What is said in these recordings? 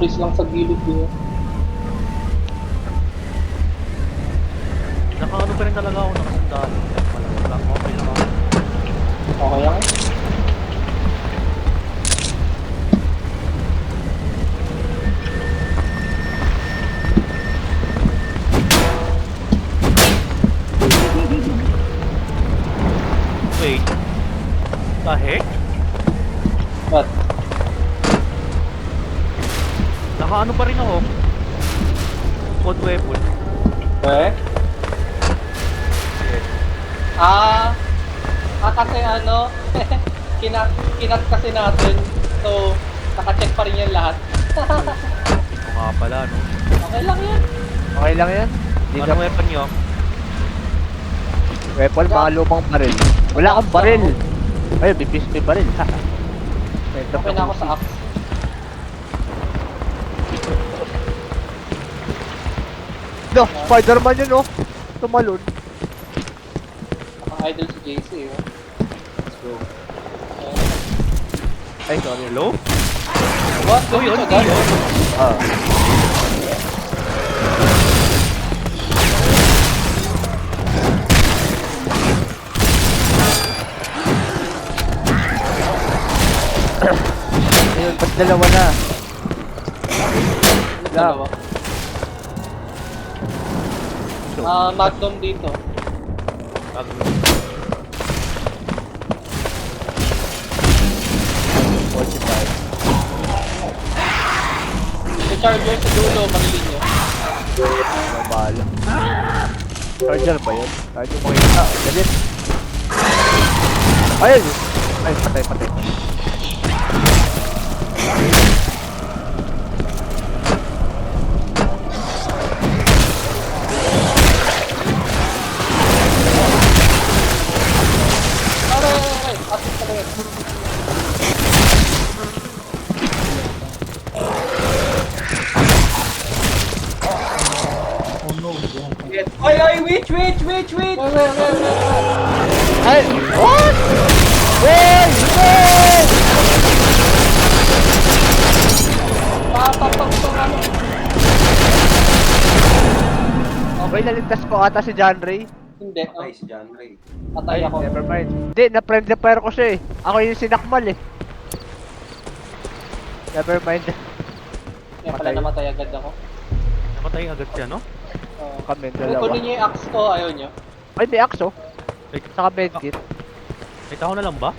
Naka-freeze lang sa gilid yun. Nakaano pa rin talaga ako nakasandaan. Malamang lang, okay lang ako. Okay lang. Wait. The heck? But, Nakaano pa rin ako. Code weapon. eh? Kasi ano, kinat kasi natin. So, naka-check pa rin yan lahat. Oo nga pala, no? Okay lang yan. Okay lang yan. Hindi Anong ka weapon nyo? weapon, mga lumang baril. Wala akong baril. Ayun, bibis may baril. Okay na ako sa axe. No, Spider-Man yun oh. Tumalon. Naka-idol si JC, oh. Let's go. Ayan. Ay, sorry. Hello? What? Oh, yun, Ganun siya, yun. Ah. Ayun, ba't dalawa na? Dalawa. Magnum dito. May charger sa dulo, marilin nyo. Bahala. Charger ba yun? Kahit yung makita. Galit. Ayun! Ay, patay, patay. Aray! Atis ka na yun. Ay, wait! Wait! Ay! What? Hey! Hey! Papapak to ano. Okay, naligtas ko ata si John Ray. Hindi, Patay si John Ray. patay ako. Never mind. Hindi, na-friendly fire ko siya eh. Ako yung sinakmal eh. Never mind. Kaya pala Patay. namatay agad ako. Namatay agad siya, no? Kami, Kung dalawa. kunin nyo yung axe ko, ayaw nyo. Ay, may axe oh. Wait, Saka medkit. may tao na lang ba?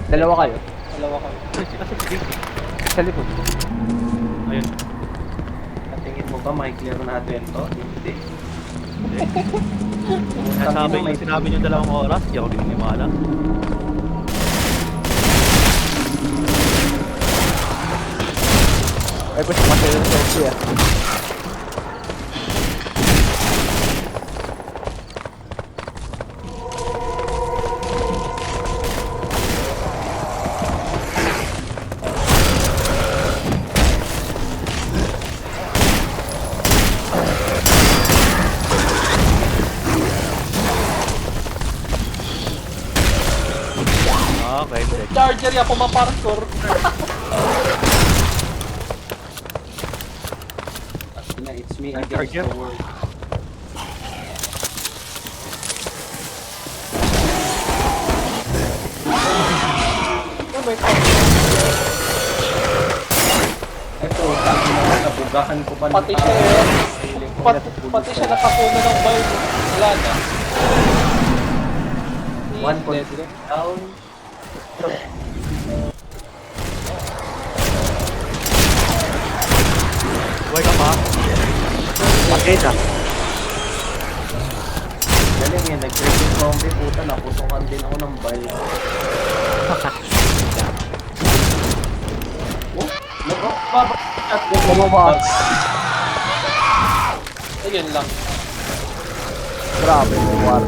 Dalawa kayo. Dalawa kayo. Ay, kasi si JC. Sa likod. Ayun. Natingin mo ba makiklear natin to? Hindi. Sinabi nyo 2 oras, di ako dinimala. Ay, gusto kasi yung selfie ah. Okay, check. Charger yan, pumaparkour. It's me against Charger. the world. Oh my God. Ito, sabi na nabugahan ko pa ng Pati siya pati siya nakapuno ng bulb. Wala na. One point Dead. down. Buhay ka pa? Patay na. Galing yan, nag-breaking zombie, puta, napusukan din ako ng bike. Oh, nag-shotgun mo Bumaba. Ayun lang. Grabe, may war.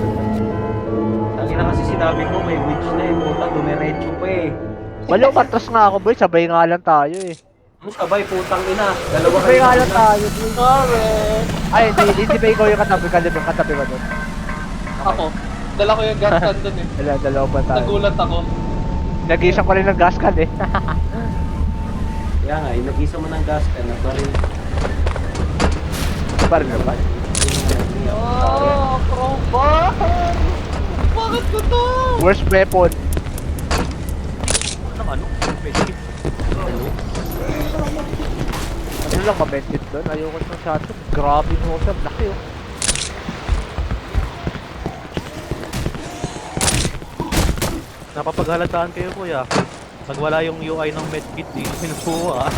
Tangin na kasi sinabi ko, may witch na eh, puta, dumiretso pa eh. Wala, matras nga ako boy. Sabay nga lang tayo eh. Ang sabay, putang ina. Dalawa Sabay nga lang na. tayo boy. Sorry. Ay, hindi ba ikaw yung katabi ka? Yung katabi ka doon? Ako. Dala ko yung gas can dun eh. Dalawa ba tayo? Nagulat ako. Nag-iisang ko rin ng gas can eh. Kaya nga, inagisa mo ng gas ka na baril. Parang naman. Oh, crowbar! Bakit ko to? Worst weapon. Ano? Medkit. Ano lang mabendit doon? Ayoko ng shotgun. Grabe yung hosam. Laki oh. Napapaghalataan kayo kuya. Pag wala yung UI ng medkit, di ko pinukuha.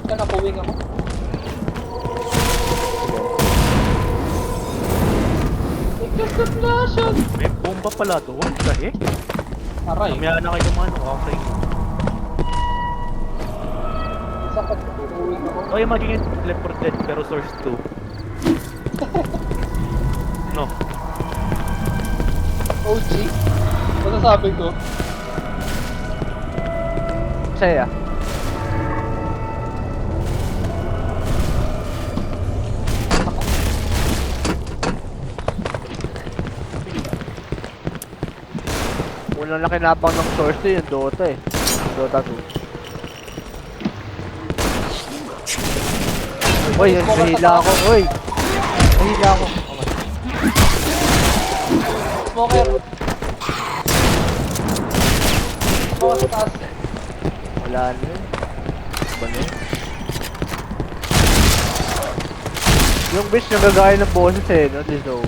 Kaya napuwing ako. Ikas na flashan! May bomba pala doon. Kahe? Aray, Kamaya na kayo kumano. Okay. isa ka napuwing ako. O yung magiging Left 4 Dead pero Source 2. No. OG? Masasabi ko. Saya. Unang nakinabang ng source to yung Dota eh. Dota 2. Uy, nahila ako. Uy! Nahila ako. Smoker! Ako sa taas. Wala na yun. Ba na yun? Yung bitch nagagaya ng boses eh, no? Di so.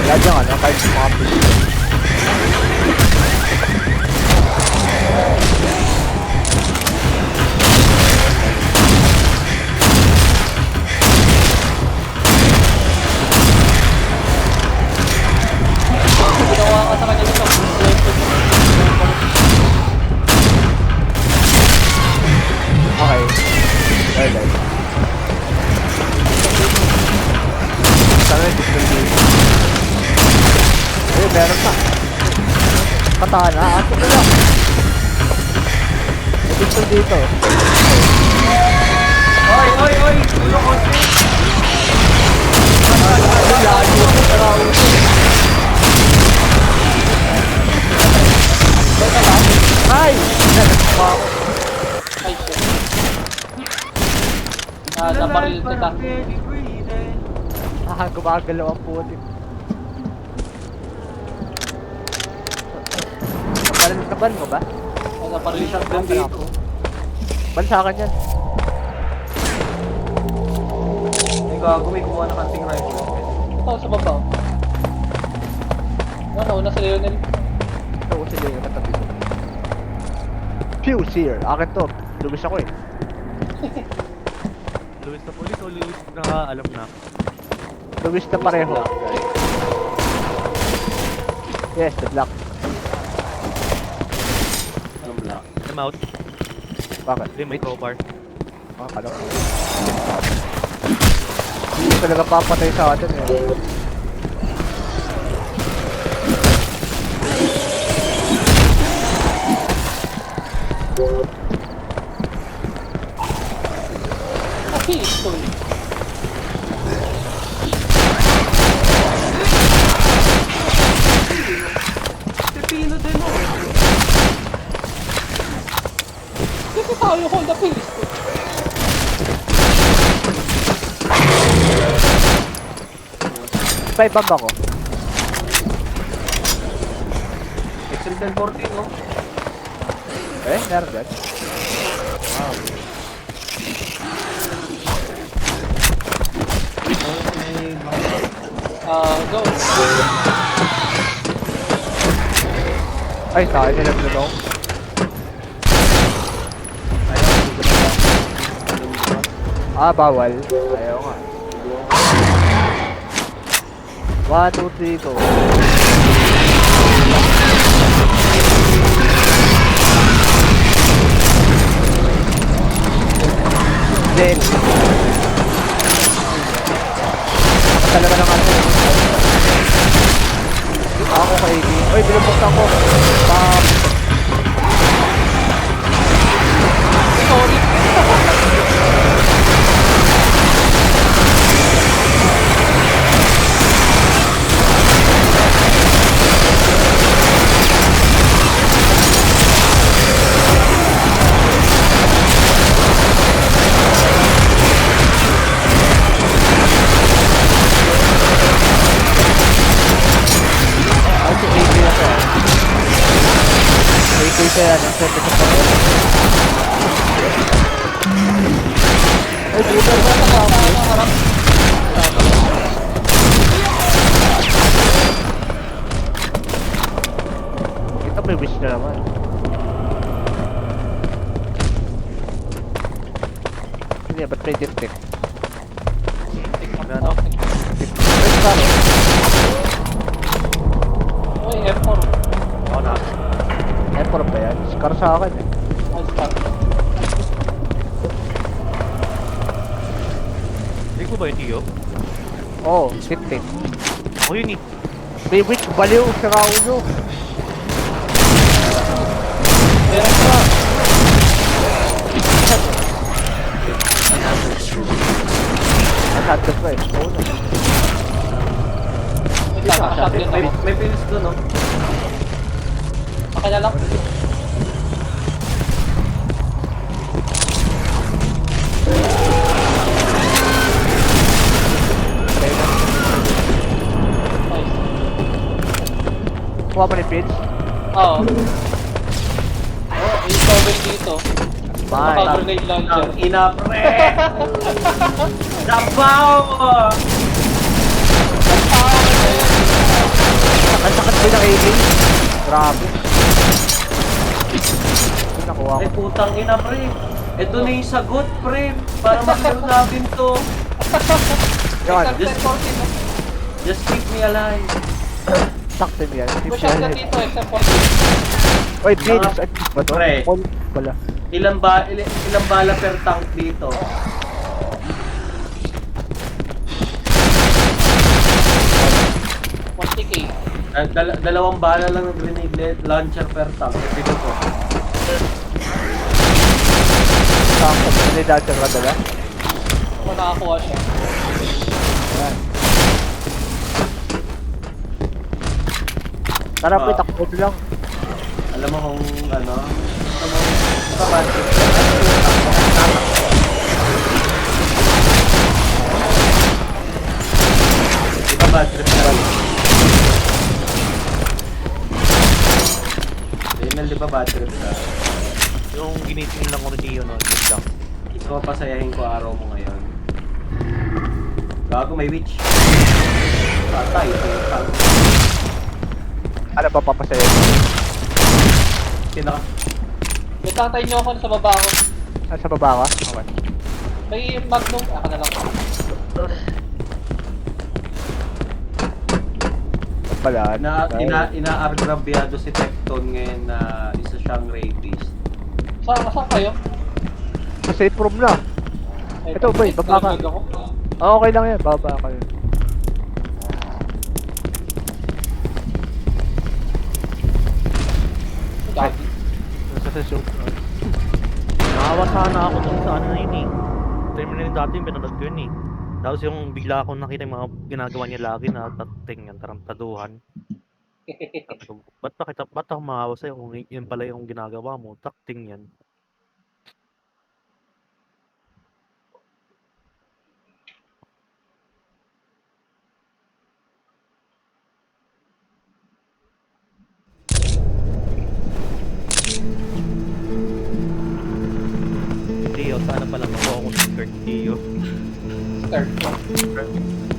Wala dyan ano, kahit mga bitch. Ginawa ka sa kanya nito. Okay. Alright. Sana yung pistol dito. Ayun, meron pa. Katana, aso ko lang. May pistol dito. Oy, oy, oy! Ulo ko Ay! Nagkakama ako. Ay, shit. Nabaril kita. Gumagalaw ang puti. Naban mo ba? Nabaril siya. Ban sa akin yan. Ay, gago, may kumuha ng hunting rifle. Ito, sa baba. Nauna si Leonel. Ito ko sila yung katabi ko. Fuse here. Akin to. Lubis ako eh. Luis na police o Luis na alam na? Lubis na pareho. Yes, the black. Anong black? I'm out. Bakit? Hindi, may crowbar. Ah, kala ko. Hindi talaga papatay sa atin eh. Pistol. Pipino din mo! Kasi tayo hold the pistol. Spy bomb ako. XL 1014, no? Eh, meron din. Go. Ay, sa akin nilang gulong. Ah, bawal. Ayaw nga. 1, 2, 3, go. Then, talaga ng ano. Ako kay AD. Uy, binubuksan ko. Sorry. Ay, si AD ako. AD siya yan. Ang set ko pa. Ay, bulan na sa harap. Ito may wish na naman. Hindi, ba't may dip-tip? Ano? First time. Uy, M4. Ako na. Eh, puro ba yan? Scar sa akin eh. Ay, start. Hindi ko ba yung Tio? Oo, dip-tip. Ako yun eh. May wish, baliw sa kaulo. Meron pa. Nasad ko eh. Oo na. Wait lang, shot din ako. May pinis doon, no? Pakilala ko. Nice. Kuha mo ni Pitch. Oo. Oh, yung cover dito. Bye. Naka-grenade launcher. Ang ina, pre! Dabaw! Ang sakit din ng AD. Grabe. Ito nakuha Ay, ko. putang ina, pre. Ito na yung sagot, pre. Para maklaro natin to. Yan. Just keep me alive. Sakto niyan. Push up na dito, except for Oy, Pitch. Ay, Pitch ba to? Pre. Paul pala. Ilang bala per tank dito? 1K. Dalawang bala lang ng grenade launcher per tank. Dito po. Sakto. Hindi dahil sa kadala. Kung nakakuha siya. Yan. Tara, Pitch. Takbo lang. Alam mo kung ano? Kabantik. Di ba bad trip na? Email, di ba bad trip na? Yung giniting lang ko ni Tio, no? Yun lang. Ikaw pasayahin ko araw mo ngayon. Gago may witch. Patay. Ano pa papasaya? Pinaka. Itatay niyo ako sa baba ako. Ah, sa baba ka? Okay. May magnum. Ako na lang. Pala. Inaargrabyado si Tecton ngayon na isa siyang rapist. Saan kayo? Sa safe room na. Ay, Ito, boy, baba ka. nalaglag ako. Ah, okay lang yan. Baba ka yun. Gagi. Nasa show. Nakawa sana ako dun sa ano na yun eh. Terminal dati yung pinanood ko yun eh. Tapos yung bigla akong nakita yung mga ginagawa niya lagi na tating yan, tarantaduhan. Sabi ko, ba't ako maawa sa'yo kung yun pala yung ginagawa mo? Takting yan. Tio, sana pala makuha ko si Kurt Tio. Start.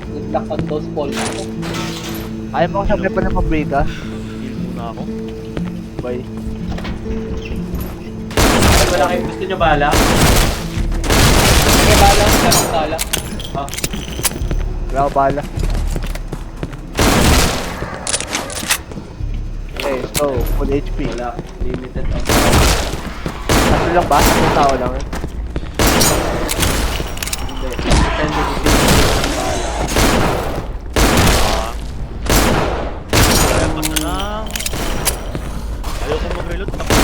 Good luck on those balls. Ayaw mo sabi pa ng pabrika. Heal muna ako. Bye. Ay, wala kayo gusto nyo bala? May bala sa sala. Ah, Wala ko bala. Okay, so, full HP. wala. Limited ang Ano lang ba? Ang tao lang yun. Hindi. Pretend na yung bala. Kaya pa na lang. Ayoko mag-reload. Tapos,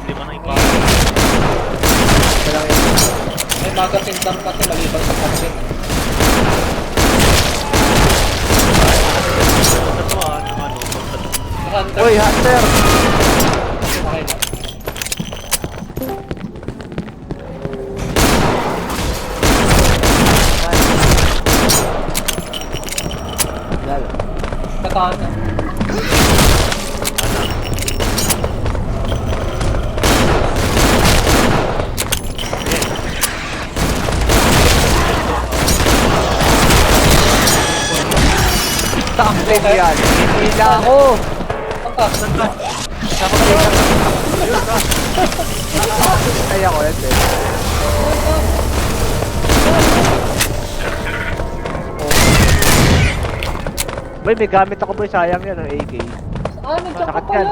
lima na yung pala. Kailangan yun. May magazine dump kasi maliban sa kapit. Tatuan ng ano. Hunter. Uy, Hunter! Okay na. Lalo. Katana. Takbo yan. Hindi na ako. Ang taas. Ay ako yan din. Boy, may gamit ako boy. Sayang yan ang AK. Nandiyan ka Sakit pala. yan.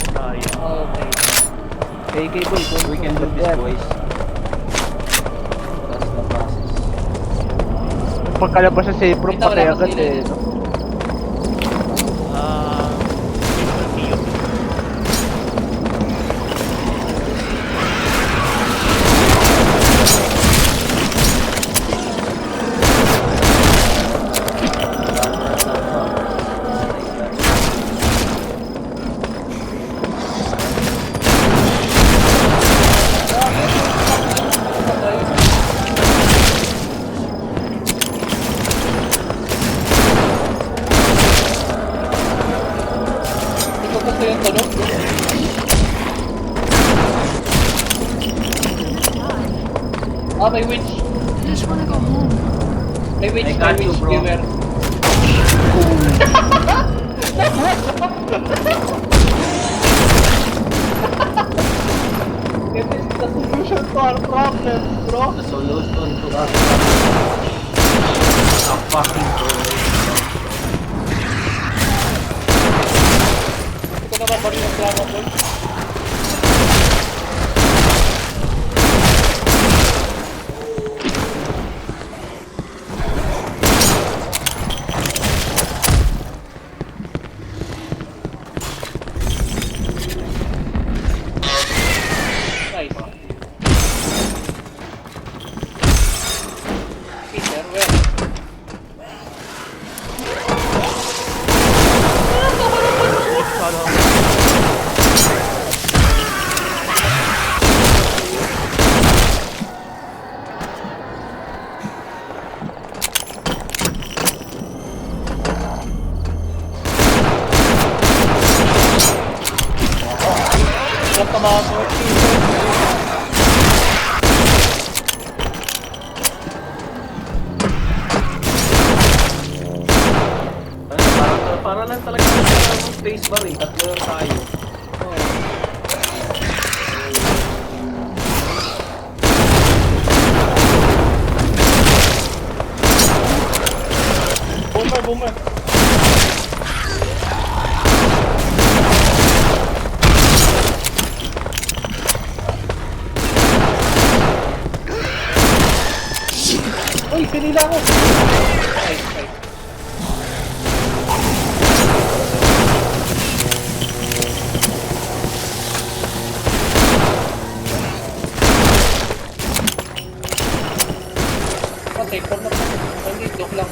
Sayang. Okay. AK boy. We can do this, boys. That's the process. Pagkalabas sa safe room, Ito, wala patay pa agad sila eh. dito. no? Tio. Hindi ko gusto yung tunog. Ah, may witch. I just wanna go home. May witch, I may got you, witch. bro. Beware. It is the solution to our problems, bro. The solution to us. A fucking problem. Ito na mabaril ang drama, boy. Nice. Peter, where? Huwag ka mga Para lang talaga ng spacebar eh. Tatlo lang tayo. Boomer, boomer. Uy, pinila ko! Nice, nice. Okay, for na. Hindi, joke lang.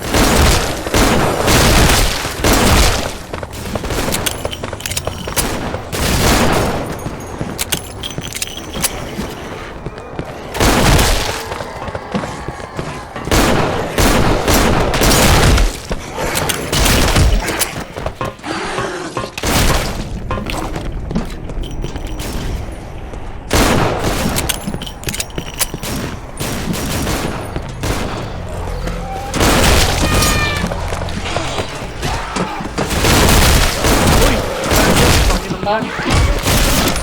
Ha?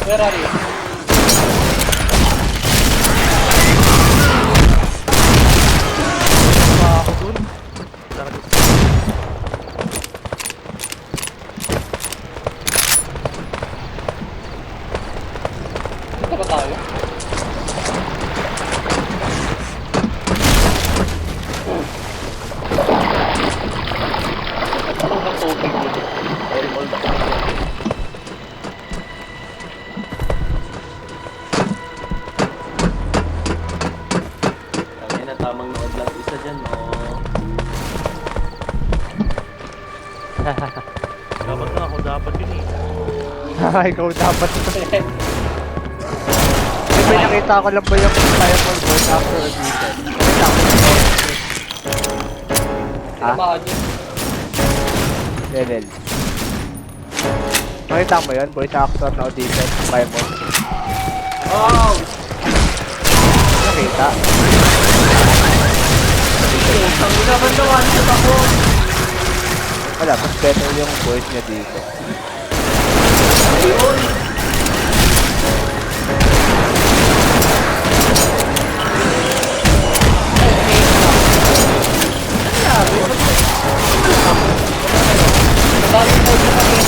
Where are you? Ako dun. Talaga. Dito ba tayo? yan. Oh. Dapat na ako, dapat yun eh. Ikaw dapat. May nakita ko lang ba yung Fireball Bolt after a decent? Nakita ko yung Ha? Tinamaan yun. Level. Nakita mo yun? Voice actor na audition. Fireball. Oh! Nakita? Ang naman na one-shot ako. Wala, mas better yung voice niya dito. Ayun. Bagong mode na kami.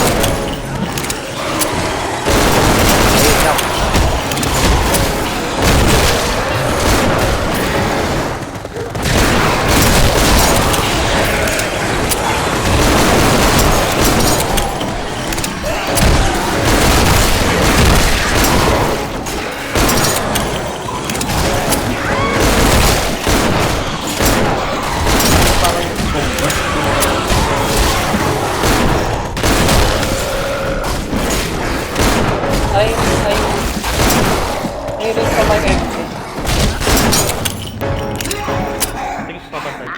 Ay, rin pa may MP. Sige, papantay.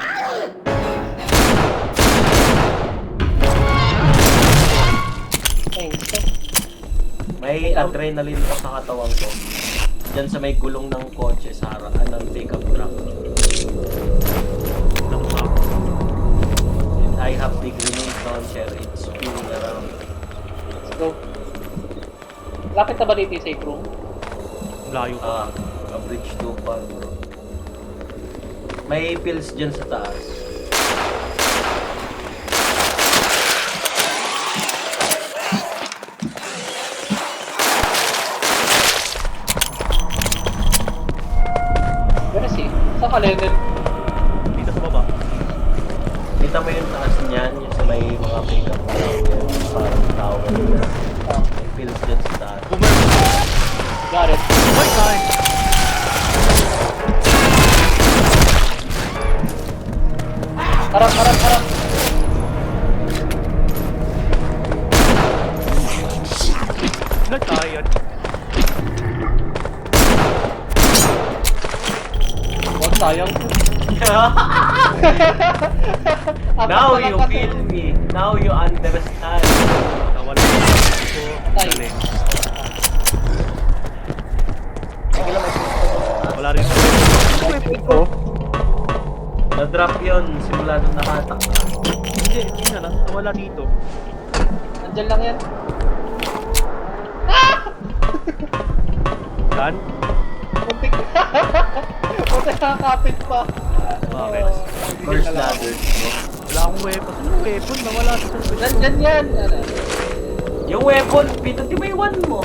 Thanks. May adrenaline pa sa katawan ko. Diyan sa may gulong ng kotse sa harapan ng pickup truck. Ng map. And I have the grenade launcher. It's spinning around. Let's go. Lapit na ba dito yung safe room? Layo pa. A bridge too far, bro. May pills dyan sa taas. Where is he? Saan ka, Leonel? Dito sa baba. Kita mo yung taas niyan, yung sa may mga pickup truck. Yung parang tower. May pills dyan sa taas. Got it. Why time? Harap, harap, harap. Nagkaya. Huwag sayang. Now you feel me. Now you understand. Nawala yung ko. Tay. Dali. Sige lang, may pills. Wala rin. Oh, Na-drop yun, simula nung nakatak. Hindi, hindi na lang. Nawala dito. Nandyan lang yan. Saan? Muntik. Muntik nakakapit pa. Bakit? First ladder. Wala akong weapon. Ano weapon? Nawala sa service. Nandyan yan. Ano? Yung weapon, pinuti mo yung one mo.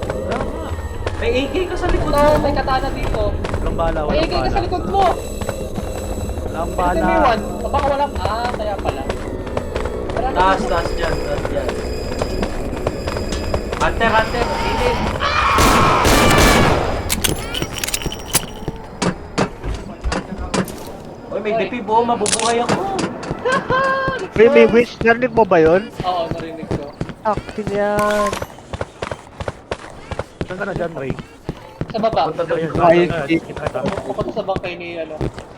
Wala nga. May AK ka sa likod Ito, mo. may katana dito. Walang bala, May walang ikay ka bala. sa likod mo. Walang Ito may bala. one. Baka walang... Ah, kaya pala. Tara, Taas dyan, taas dyan. Hunter, hunter, ilin. Uy, may DP po, mabubuhay ako. may wish. Narinig mo ba yun? Oo, narinig ko. Akin yan. Saan ka na dyan, Ray? Sa baba. Punta doon. Ay, Pupunta sa bangkay ni ano.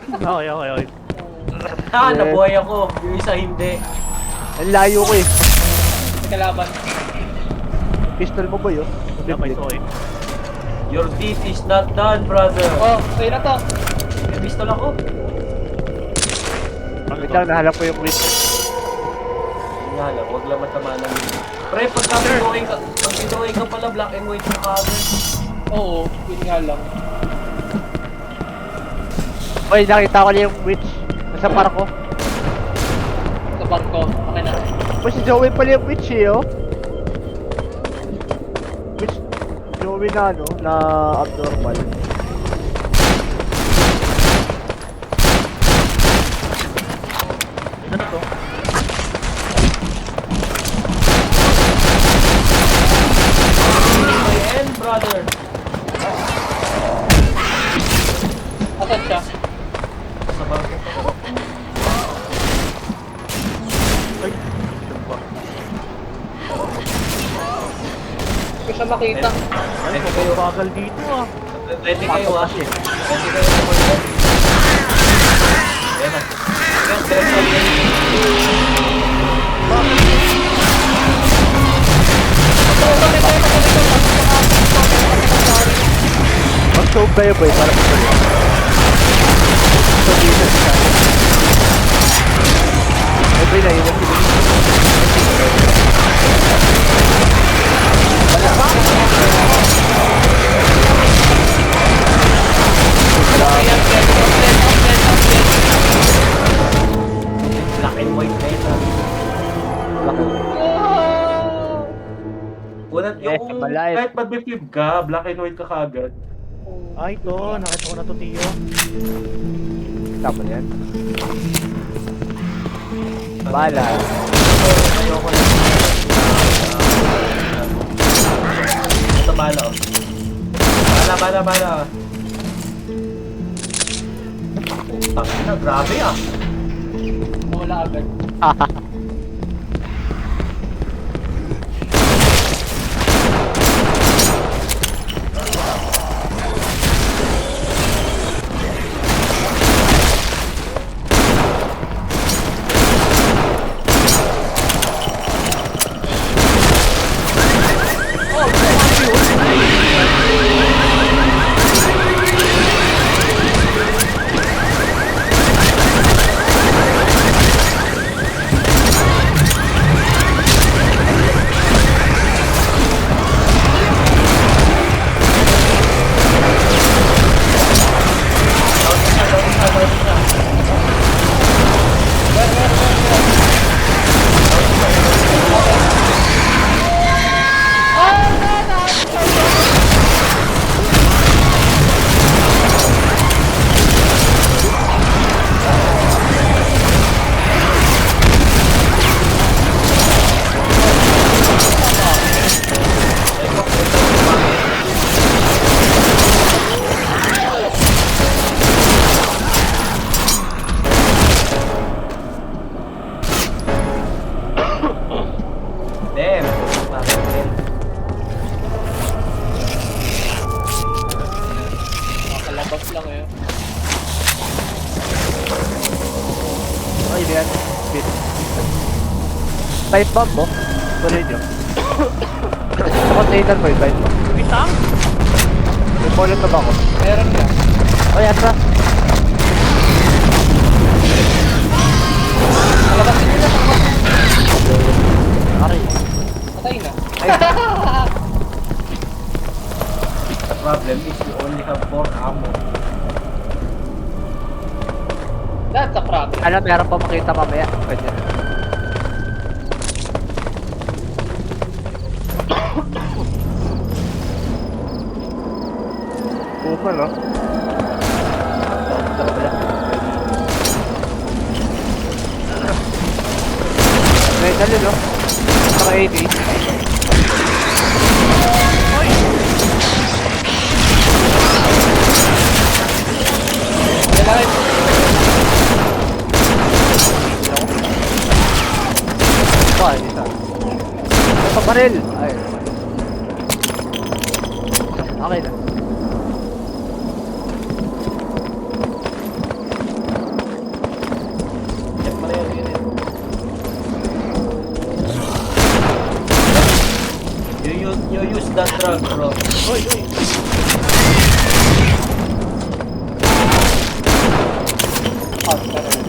Okay, okay, okay. Ah, nabuhay ako. Yung isa hindi. Ang layo ko eh. May kalaban. Pistol mo ba yun? Wala pa ito eh. Your deed is not done, brother. Oh, pwede na to. May pistol ako. Ano Wait to? lang, nahalap ko yung wish. Yun nga lang, huwag lang matamaan ng Pre, pagka binuhay ka pala, black and white na kagad. Oo, yun nga lang. Oy, nakita ko lang yung witch. Nasa parko. Sa barko. Okay na. Oy, si Joey pala yung witch eh, oh. Witch, Joey na ano, na abnormal. Ano na to? My end, brother. Asan siya? Sa bangko. Ay, ano ba? Hindi ko siya makita. Ay, Ready kayo. bagal dito ah. Ready kayo ah. Kasi. Ready kayo sa mga. Ayan na. Ayan, diretso. Mag-soap kayo boy, para mag-soap. So, dito siya. Eh, boy, naiwan sila. Black and white na yun ah. Unat Yes, yung malive. kahit mag-flip ka, black and white ka kagad. Ay, ito. Nakita ko na to, Tio. Tama na yan. Bala. Ayoko na. Ito bala oh. Bala. Putang ina, grabe ah. Wala agad. Damn. Bakit din? Makalabas lang eh. Ay, yan. Bit. Pipe bomb mo? Tuloy nyo. Sa container mo yung pipe bomb. Bitang! May bullet na ba ako? Meron yan. Ay, asa? Malabasin nila. Aray. Patay na. The problem is you only have 4 ammo. That's a problem. Alam, meron pa makita mamaya. Pwede. Puma, no? May dali, no? Mga 80. Kailangan Pa, isa. May pabaril! Ay. Okay na. Check pala yun eh. You use that drug, bro. Uy, uy! hot ka rin.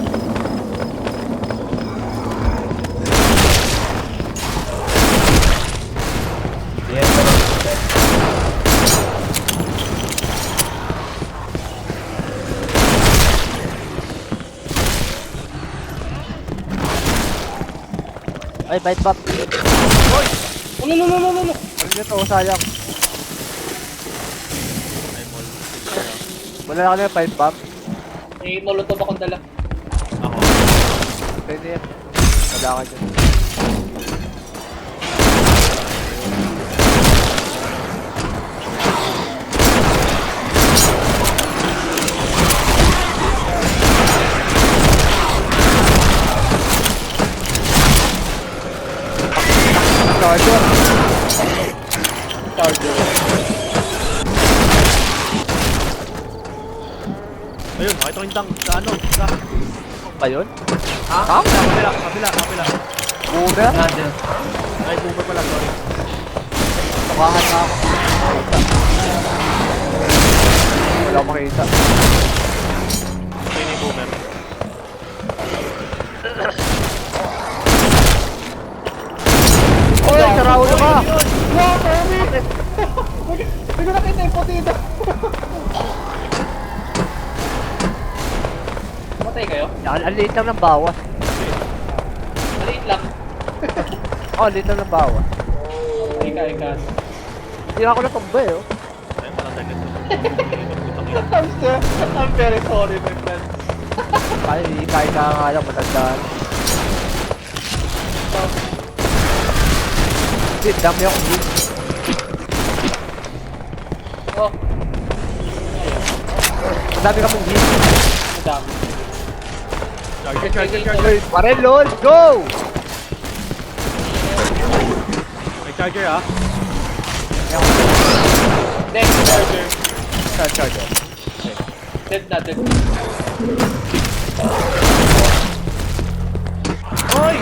Yan, bro. Ay, bite pop. No. Ano nyo to? Sayang. Ay, mall. Wala na kami yung pipe pop. May molotov akong dala. Ako. Pwede yan. Wala ka dyan. Okay, ito yung tank sa ano. Sa Ba yun? Ha? kabila. Boomer? Another. Ay, boomer pala, sorry. Tukahan na ako. Wala akong makita. Ito yung boomer. Oy, saraulo ka! Wow, Tommy! Hindi ko nakita yung potida. Matay kayo? Ang liit lang ng bawas. Maliit lang. Oh, liit lang ng bawas. Ika. Hindi ako natumba eh, oh. Ay, matatagal to. I'm very sorry, my friend. Kahit na nga lang, matandaan. Hindi, dami akong hit. Oh, Madami ka mong hit. madami. Charger. Oy, parel, lol! Go! May charger ah. Next charger. Charger. Dead na. Oy!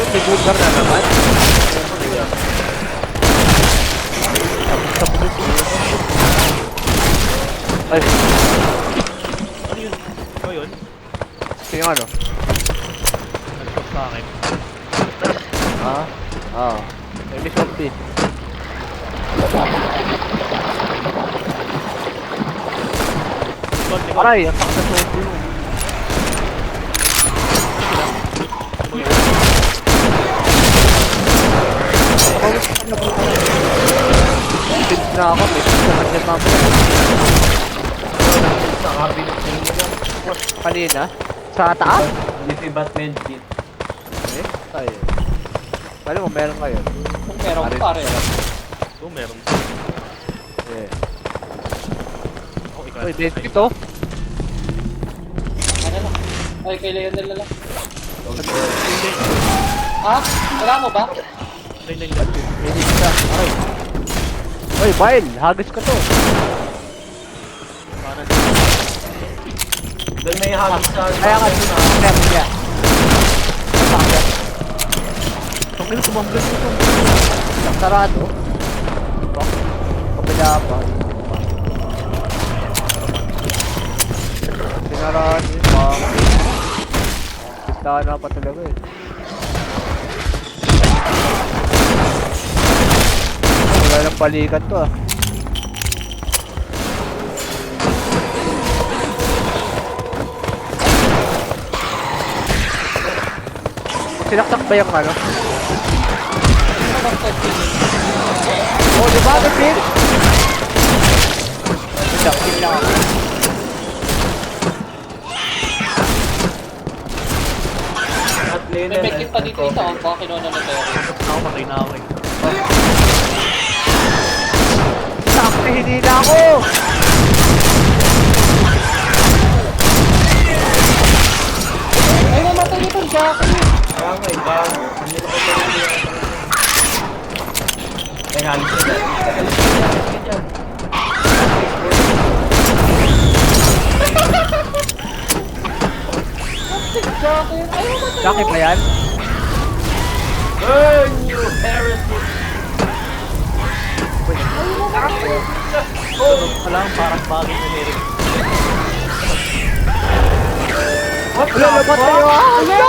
May boomer na naman. Ay, Ano yun? Ikaw yun? sino ano? Nag-shock sa akin. Ha? Oo. May miss of din. Likod. Aray, ang sakit na soto mo. Pins na ako, may pins na kanyan mamaya. Nakabilit na yun lang. Kanina? Sa taas? Liffy Batman kit. Eh, tayo. Pwede mo, meron kayo. Kung meron pare. Oh, meron. Eh. Oh, ikaw. Uy, dead kit oh. Ano lang? Ay, kay Leonel na lang. Hindi. Ha? Wala mo ba? Hindi. May hit siya. Aray. Uy, Bile, hagis ka to. Parang Doon may hagis sa... Kaya ka, meron niya. Bakit? Ang ino tumambling ito. Sarado. Kabila pa. Sinaraan yun pa. Gustahan na pa talaga eh. Wala ng balikan to ah. Sinaksak ba yung ano? Oh, di ba? Nag-pin? Kill lang ako. At May Leonel. medkit pa dito isa. Baka kinuha na tayo. Ako patay na ako eh. Sakti, hindi na ako! Ay, namatay nito ang Jackie. Kaya nga eh, bago. Hindi ko pa talaga yung... Kaya halos na dyan. Jackie. Ay, namatay. Jackie ba yan? Burn you heresy! Wala lang parang bagay na meron. What Wala, labat tayo ah! Wala!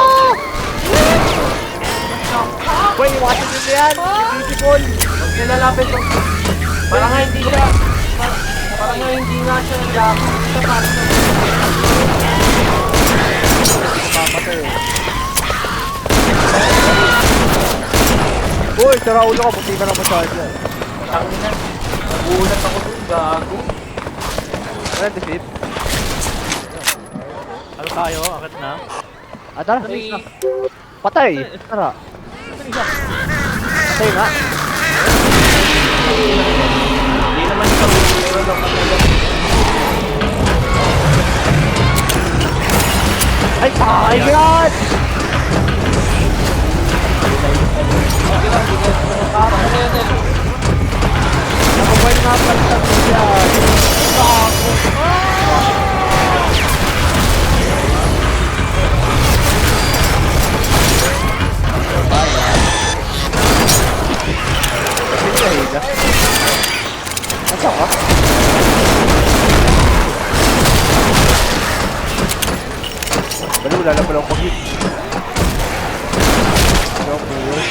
Boy, iwasan nyo na yan! Beautiful! Huwag niya lalapit to. Parang nga hindi siya... Parang nga hindi nga siya nag-ako. Siya parang nga... Mamatay eh. Boy, sara ulo ka, buti ka na masyado. Tangin na. Nagulat ako doon, gago. Wala, defeat. Ano tayo? Akit na? Ah, tara. Uy, Patay! Tara. Patay nga. Hindi naman ikaw. Meron lang kami. Ay, patay yan! Nakuboy nga pala sa yan. lalo pa lang pag-hit. Ano po yun?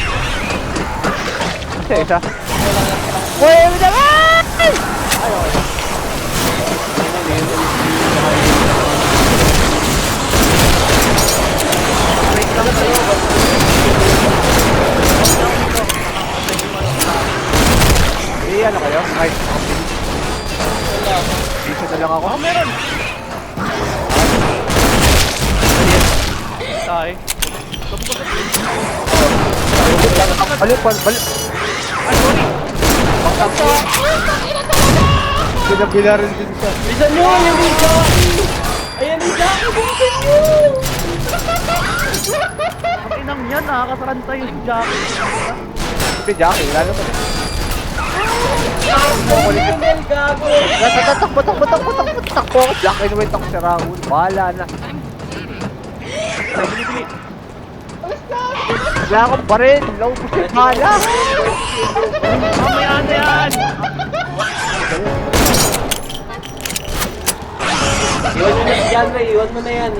Isa. Uy! May naman! Ay, okay. Wait lang sa'yo. Ano kayo? Ay, Wala. dito na lang ako. Meron! Ay. Balik, balik. Ay, sorry! Binabila rin din siya. Bilisan nyo! Ayan yung Jackie! Ayan yung Jackie! Bilisan nyo! Ang inang yan, nakakataranta yung Jackie. Sabi, Jackie, lalo pa. Mel, gago! Takbo. Jackie naman takbo sa Raul. Bahala na. Bili-bili. Wala akong baril. Laubos yung bala. Mamaya na yan! Iwan mo na si John Ray, iwan mo na yan.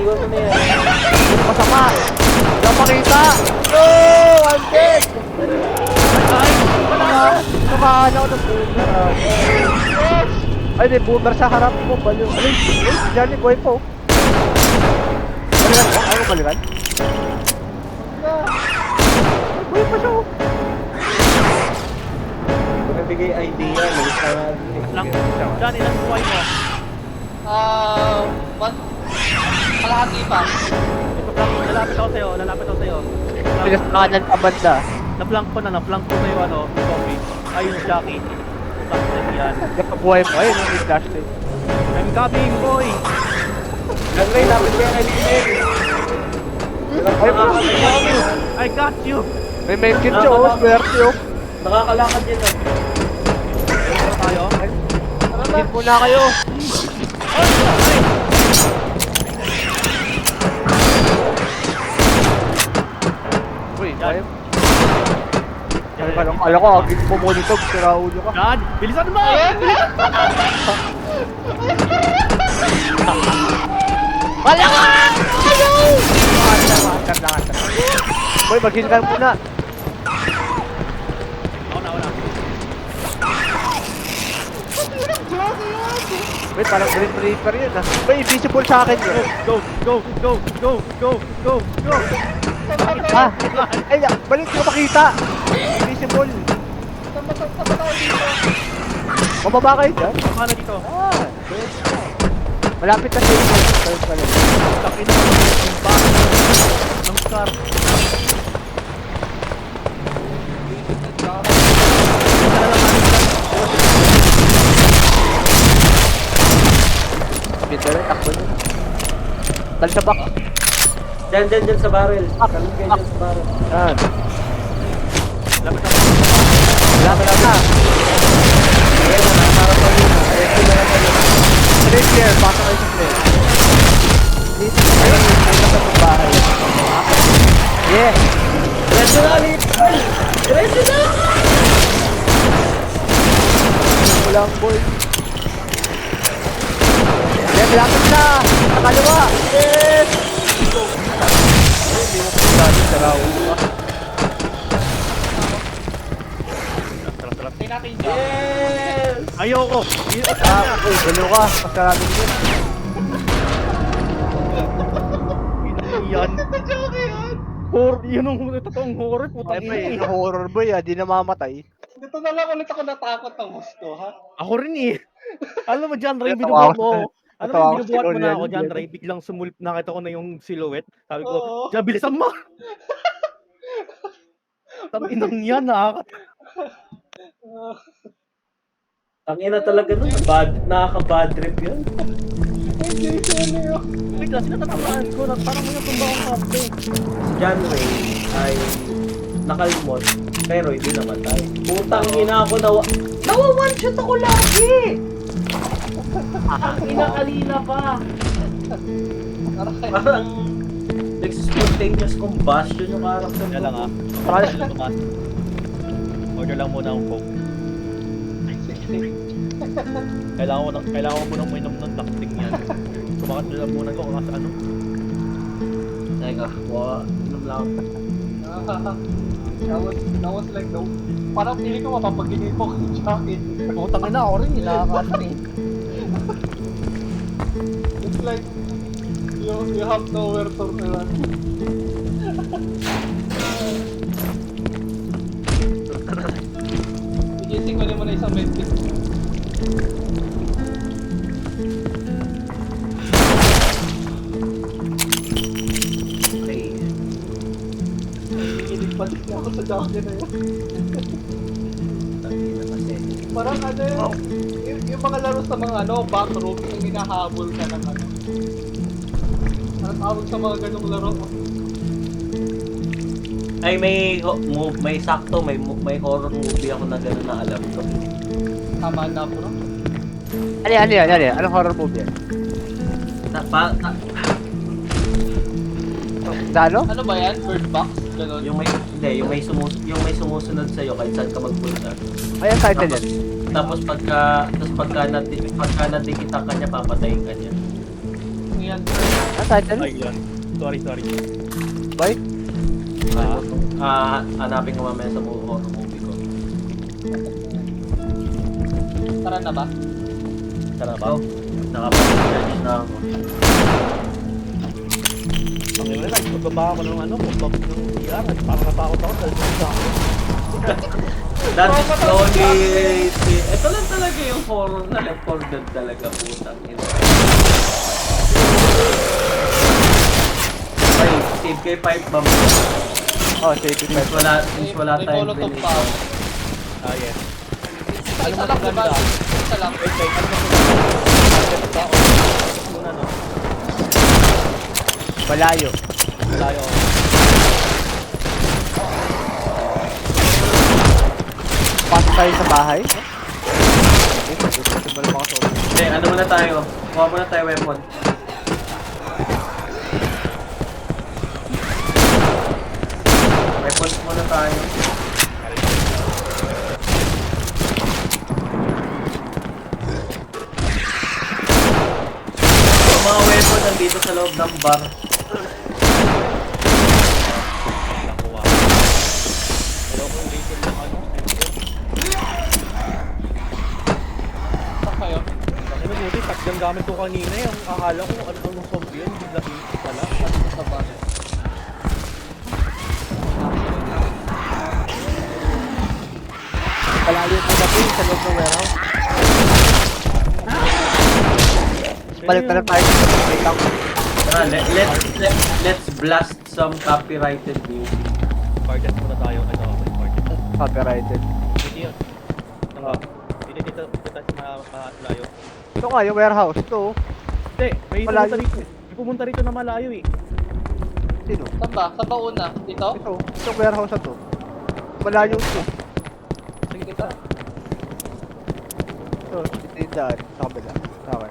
Masama. Wala makita. No! I'm dead. Ay! Nakahan ako ng boomer. Ay, di boomer sa harap mo. Baliw. Ay, Johnny boy po. Balikan ba? Ayaw ko balikan? Boy pa siya. Nabigay idea, malis na nga. Lang. Diyan, ilang buhay mo? Kalahati pa. Lalapit ako sa'yo. Pinas na kanan pa banda. Na-flank ko na yung ano, zombie. Ay, yung Jackie. Tapos yan. Nakabuhay mo. Ayun, yung flash tape. I'm coming, boy! John Ray, lapit kayo kay Lynette. Ay, I got you! may medkit siya, oh. Swerte, oh. Nakakalakad yan ah. Ano tayo? Hit muna kayo. Uy, Yan. Alam ko, agit mo mo nito. Sira ulo ka. Yan! Bilisan mo! Wala ka! Ayaw! Antar. Boy, mag-heal ka muna. Wala. Wait, parang green reaper yun ah. Boy, invisible sa akin yun. Go! Ah! Ay, balik ko makita! Invisible! Mababa kayo dyan? Paano dito? Ah! Malapit na safe zone. Takin mo yung back ng scar. Bitter, takbo nyo. Dal sa back. Dyan sa barrel. Kalun kayo dyan sa barrel. Yan. Lapit na. Malapit na. Ayan na, para pa yun. Ayan na naman. Straight here, pasok kayo sa play. Dito, ayun, may nasa itong bahay. Yeah! Diretso na, Lynette! Diretso na! Walang boy. Yeah, malapit na! Nakalawa! Yes! Hindi mo po dati sa Raul. Sarap. Tingnan natin yung Jackie. Yes! Ayoko! Ah, uy, galo ka. Pasarado yun. Yan. Yun ang totoong horror. Putang Ay, ina eh. may horror boy ah, di namamatay. Dito na lang ulit ako natakot ng gusto, ha? Ako rin eh. Alam mo, John Ray, Natawa binubuhat mo. ako. Alam Natawa mo, ako si binubuhat mo na Lolian ako, yun. John Ray. Biglang sumulip, nakita ko na yung silhouette. Sabi ko, Oo. John, bilisan mo! Tang inang yan, nakaka... Tangina talaga nun. Nakaka-bad trip yun. Wait lang, sinatatamaan ko. Parang may natumba akong kape. Si John Ray ay nakalmot pero hindi namatay. Putang ina ako nawa one shot ako lagi! Ang ina kanina pa. Parang spontaneous combustion yung karakter. Kaya lang ah. Order lang muna ang coke. Kailangan ko munang mainom ng takting yan. Sumakat na lang muna ko kasi ano. Teka, inom lang. That was like, no. Parang pili ko mapapagiging ko kay Jackie. Putang ina ako rin, nakakaano eh. It's like, you have nowhere to run. Igising ko rin mo na isang medkit. Okay. Hilig balik na ako sa Jackie na yun. Tangina kasi. Parang ano yung mga laro sa mga backroom, yung hinahabol ka ng ano. Parang tawag sa mga ganong laro. Ay, may sakto, may horror movie ako na gano'n na alam ko. Tama na bro. Ano yan? Anong horror movie yan? Ano? Ano ba yan? Bird Box? Ganon. Yung may sumusunod sa iyo kahit saan ka magpunta. Ay, ang title yan. Tapos pagka nadikita ka niya, papatayin ka niya. Yan. Ang title? Ay, yun. Sorry. Boy? Hanapin ko mamaya sa horror movie ko. Tara na ba? Tara ba? Nakapag-judge na ako. Ang ina na, pagbaba ako ng pagbaba ng PR, parang natakot ako dahil sa akin. That is slowly... Ito lang talaga yung horror na Left 4 Dead talaga, putang ina. Ay, save kay pipe bomb. Oh, safety Since wala May tayong molotov grenade. pa ako. Yes. Isa lang diba? Isa lang. Wait, ano ba ito? Muna, no? Malayo. Tayo. Pasok tayo sa bahay. Ito ba naman ako sa Hindi, ano muna tayo? Kuha muna tayo weapon. Weapons muna tayo. Yung mga weapon nandito sa loob ng bar. Nakuha. Hello ko yung vehicle ng Saan kayo? Kasi mabuti, shotgun gamit ko kanina eh. Ang akala ko anong zombie yun, bigla hit pala. Sa ba? Malayo po na po sa loob ng warehouse. Balik na lang tayo sa may tank. Tara, let's blast some copyrighted music. Target muna tayo. Target. Copyrighted. Hindi yun. Hindi dito tayo sa malayo. Ito nga, yung warehouse. Ito. Hindi, may Malayo. pumunta rito. May pumunta rito na malayo eh. Sino? Saan ba? Saan ba una? Dito? Ito. Itong warehouse na to. Malayo ito. Sige kita. Ito. Ito yung daan. Sa kabila. Sa akin.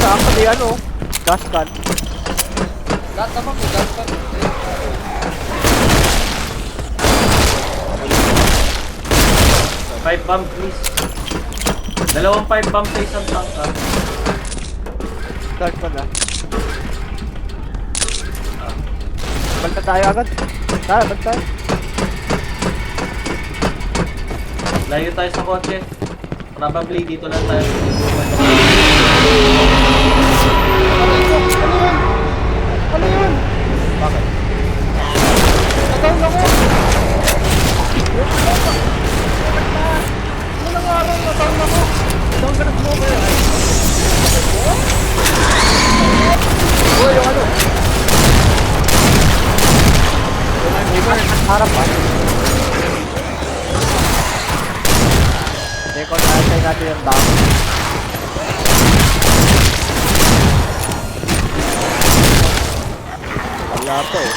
Sa akin ano? Gas can. Lahat naman may gas ka. Pipe bomb, please. Dalawang pipe bomb sa isang tank, ah. Gas can na. Balik na tayo agad. Tara, balik tayo. Layo tayo sa kotse. Probably dito lang tayo. Ano yun? Bakit? Nagawin ako! Walang araw, nagawin ako! Down ka na smoke eh. Oh, yung ano? Harap pa. Record natin yung down. Wala pa eh.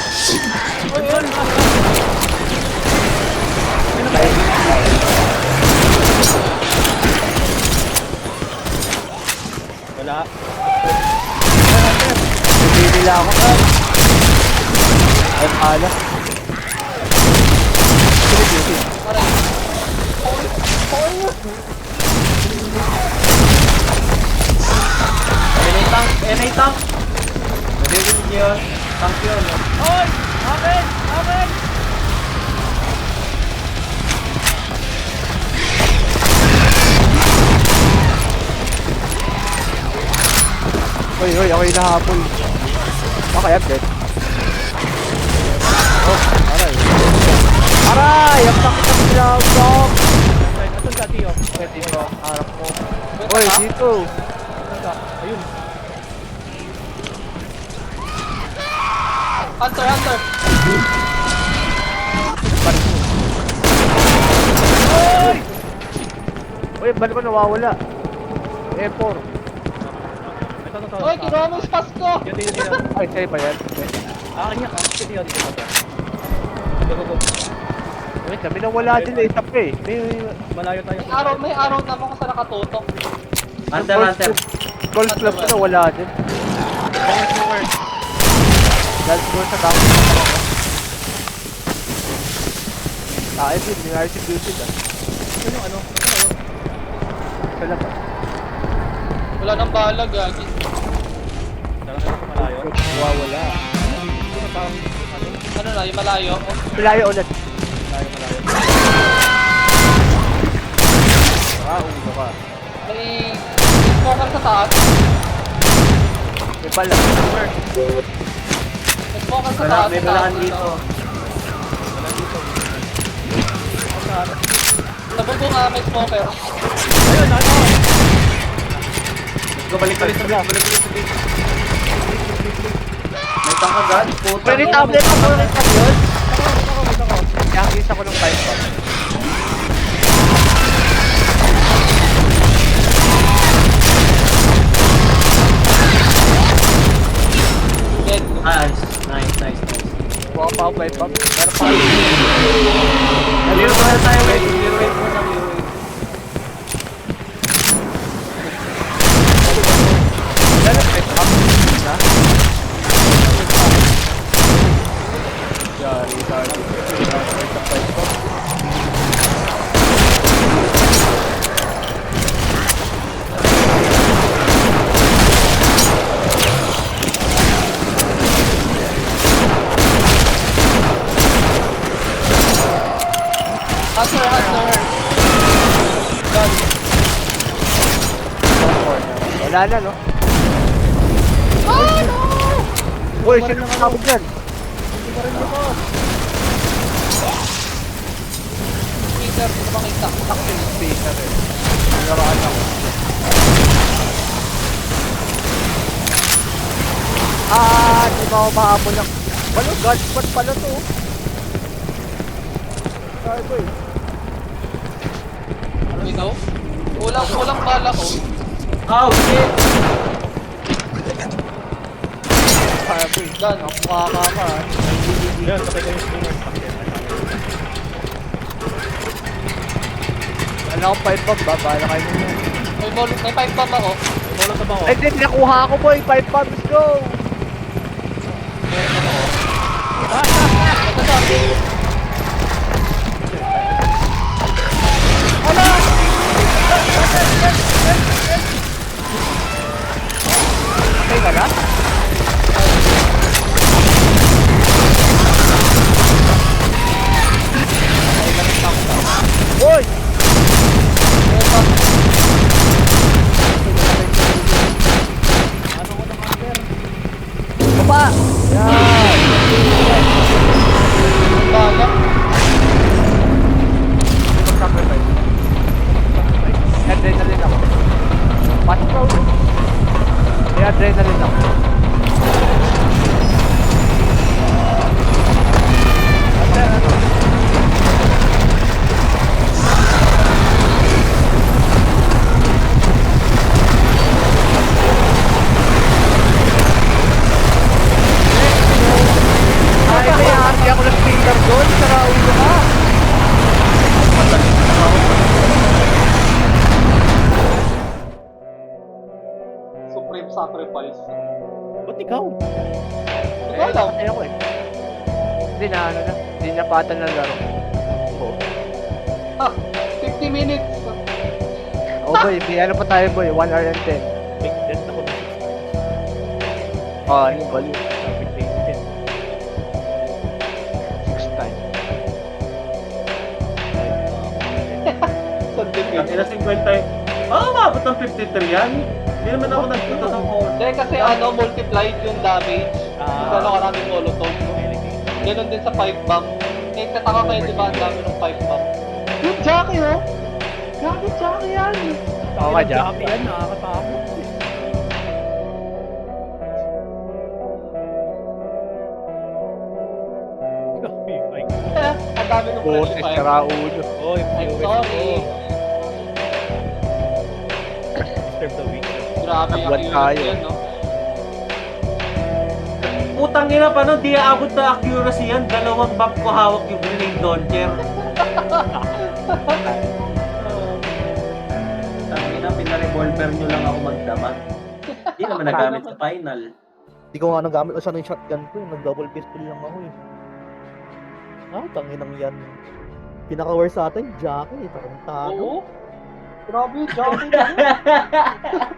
Wala. Hindi nila ako. Ay, pala. Aray. Ayun yung tank. NA tank. Narinig niyo yun? Tank yun. Oy! Akin! Akin! Hoy, ako yung nahabol. Okay, I'm dead. Oh, aray. Aray! Ang sakit ang sinabak! Asan ka, Tio? Okay, dito. Harap mo. Wait, Hoy, ah. dito! Asan ka? Ayun. Hunter! Hoy! Hoy, balik ko nawawala. E4. Ito. Oy, kinuha mo yung spas ko! Dito. Ay, sa'yo ba yan? Akin niya. Tio, dito ka. Go. Wait, kami nawala din eh. Isa pa eh. Malayo tayo. May araw naman kung saan nakatutok. Hunter. Golf club ko nawala din. Dahil siguro sa dami. Ito yun, may RC Beauty ah. Ano? Isa lang ah. Wala nang bala, gagi. Tara na malayo. Nawawala. Dito na parang ano? Ano na, yung malayo? Oh, Malayo ulit. Malayo. Ulo ka. may smoker sa taas. May bala. May smoker sa Wala, taas. may balaan dito. Sa bubong nga, may smoker. Ayun, ano? Balik sa base. May tank agad. Puta. Pwede tablet ako ulit kami yun. Nakakita ko ng 5 pa. Dead. Nice. Kuha pa ako 5 pa. Pero pa. Zero pa na tayo, wait. Zero wait mo sa zero wait. Dala 5 pa. Ha? Hunter. Done. Wala na, no? Uy, sino nakakabog yan? Peter, hindi ko makita. Spacer eh. Naraan ako. Di ba ako mahabol lang? Wala, guard squad pala to. Sabi ko eh. Ikaw? Kulang bala ko. Oh, shit! Sabi ko eh. Done. Ako makakama ah. Ayun, kapag kayo streamer. Wala akong 5 bomb ba? Bahala kayo nyo. May pipe bomb ako. Bolo sa bako. Ay, din, nakuha ako boy. 5 bomb, let's go! Nagsasabi. Okay ka na? Uy! Baba! Yan! Bala. Mag-sacrifice. May adrenaline ako. Patrol! May adrenaline ako. Ano? Ay, may hati ako ng finger doon. Sara ulo ka. Supreme sacrifice. Ba't ikaw? Ikaw lang. Ay ako eh. Hindi na ano na. Hindi na patan ng laro. Oo. Ha, 50 minutes. Oh boy, may ano pa tayo boy. 1 hour and 10. Big death ako. Kanin, baliw. Sabi ko yun. 6 times. Saan din Ang yun? ina 50. Umabot ng 53 yan. Hindi naman ako nagpunta ng call. Hindi, kasi multiplied yung damage. Kung ano karaming molotov. Ganon din sa 5 bomb. Eh, kataka kayo, di ba? Ang dami ng 5 bomb. Yung Jackie, oh! Grabe, Jackie yan! Oo nga, Jack. Jackie yan, nakakatakot. Grabe, my God. Ang dami ng friendly Boses, fire. sira ulo. Oy, I'm POS sorry. ko. Disturb the week. Grabe yung Nagwan tayo. yan, no? Putang ina pa no, di aabot na accuracy yan. Dalawang bump ko hawak yung grenade launcher. Ang ina, pina-revolver nyo lang ako magdaman. Hindi naman nagamit sa final. Hindi ko nga nagamit ko sana yung shotgun ko. Nag-double pistol lang ako eh. Ah, tanginang yan. Pinaka-worst sa atin, Jackie. Tarantado. Oo. Grabe yung Jackie.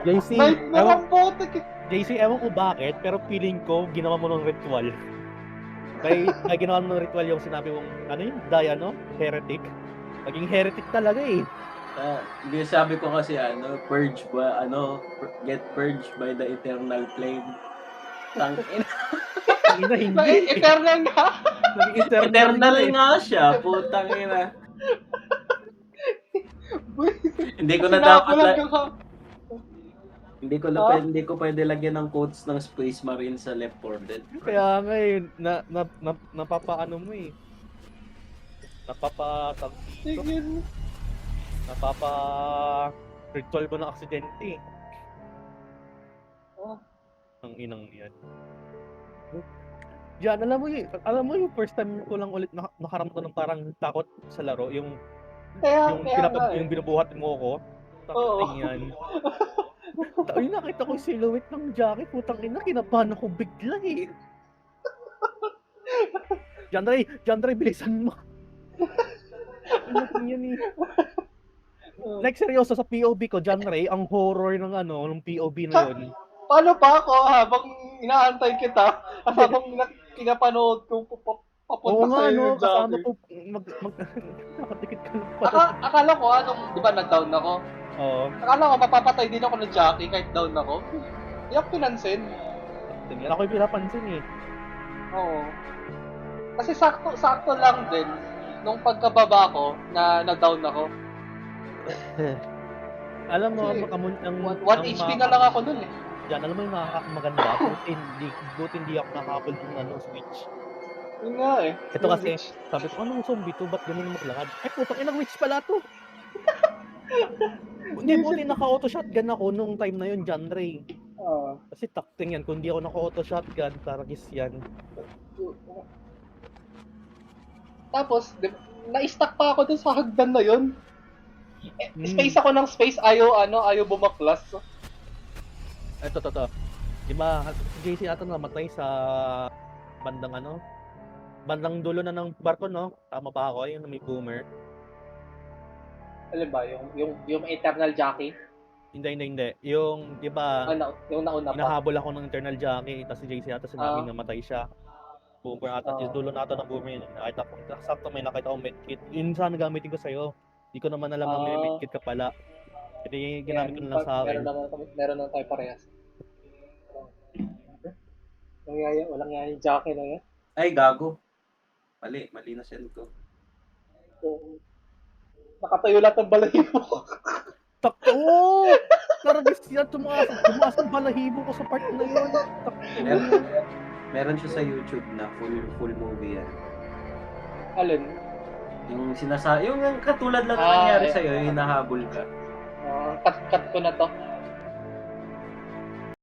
JC, Nightmare ewan, ang botek. JC, ewan ko bakit, pero feeling ko, ginawa mo ng ritual. May ginawa mo ng ritual yung sinabi mong, ano yun, no? Heretic. Naging heretic talaga eh. Hindi sabi ko kasi purge ba, get purged by the eternal flame. Tangin. Ina, hindi. Eternal nga. Naging Eternal eh. nga siya, putang ina. Hindi ko na Sinabi dapat lang ka. hindi ko pwede lagyan ng quotes ng Space Marine sa Left 4 Dead. Kaya nga eh, napapaano mo eh. Sige. Ritual mo ng aksidente eh. Oh. Ang inang yan. Yan, alam mo yung first time ko lang ulit nakaramdam ng parang takot sa laro, yung yung binubuhat mo ko. Takot yan. Ay, nakita ko yung silhouette ng Jackie, putang ina, kinabahan ako bigla eh. Jandre, bilisan mo. Ano yan eh. Like seryoso sa POV ko, Jandre, ang horror ng ng POV na yun. Paano pa ako habang inaantay kita? Habang pinapanood ko Oo papunta nga, sa'yo no, yung kasama Jackie. ko, nakatikit ka lang pala. Akala ko, di ba nag-down ako? Oo. Akala ko mapapatay din ako ng Jackie kahit down ako. Hindi ako pinansin. Tingnan ako yung pinapansin eh. Oo. Kasi sakto lang din nung pagkababa ko na nag-down ako. Alam mo, Kasi, ang 1 HP na lang ako nun eh. Yan, alam mo yung maganda, buti hindi ako nakakapal ng switch. Yun nga eh. Ito kasi, sabi ko, anong zombie to? Ba't ganun maglakad? Ay, putang inang witch pala to! Hindi, buti naka-auto shotgun ako nung time na yun, John Ray. Kasi takting yan, kung di ako naka-auto shotgun, taragis yan. Tapos, na-stuck pa ako dun sa hagdan na yun. Space ako ng space, ayaw bumaklas. Ito. Diba, si JC ata namatay sa bandang dulo na ng barko, no? Tama pa ako, yung may boomer. Alam ba, yung Eternal Jackie? Hindi. Yung, diba, Yung nauna pa. hinahabol ako ng internal jockey, tapos si JC ata sinabing namatay siya. Boomer ata, yung dulo na ata ng boomer yun. Nakita ko, sakto may nakita ko medkit. Yun sana gamitin ko sa'yo. Hindi ko naman alam na may medkit ka pala. Hindi ginamit ko na lang sa akin. Meron naman tayo parehas. Walang nga yung Jackie na yan. Ay, gago. Mali na send ko. Nakatayo lahat ng balahibo ko. Takto! Taragis yan, tumaas ang balahibo ko sa part na yun. Takto. Meron siya sa YouTube na full movie yan. Alin? Yung katulad lang na nangyari sa'yo, yung hinahabol ka. Cut ko na to.